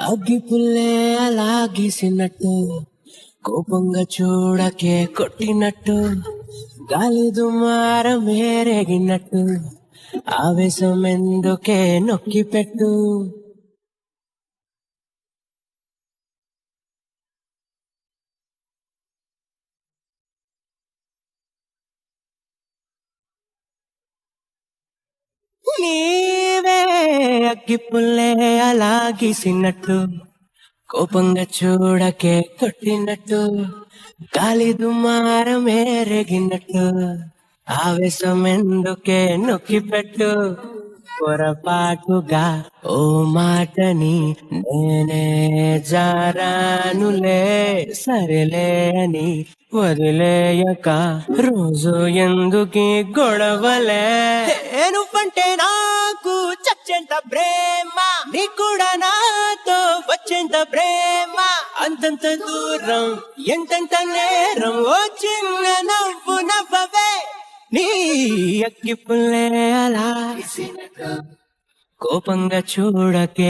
అగ్గి పుల్లే అలా గీసినట్టు కోపంగా చూడకే కొట్టినట్టు గాలి దుమార మేరేగినట్టు ఆవేశం ఎందుకే నొక్కి పెట్టు నీవే అగ్గి పుల్లే అలా గీసినట్టు కోపంగా చూడకే కొట్టినట్టు గాలి దుమార మేరేగినట్టు ఆవేశం ఎందుకే నొక్కి పెట్టు పొరపాటుగా ఓ మాటని నేనే జారానులే సరేలే అని వదిలేయక రోజు ఎందుకీ గొడవలే నువ్వంటే నాకు చచ్చేంత ప్రేమ నీ కూడా నాతో వచ్చేంత ప్రేమ అంతంత దూరం ఎంతెంత నేరం ఓ చిన్న నవ్వు నవ్వవే నీ అక్కి పుల్లే అలా కోపంగా చూడకే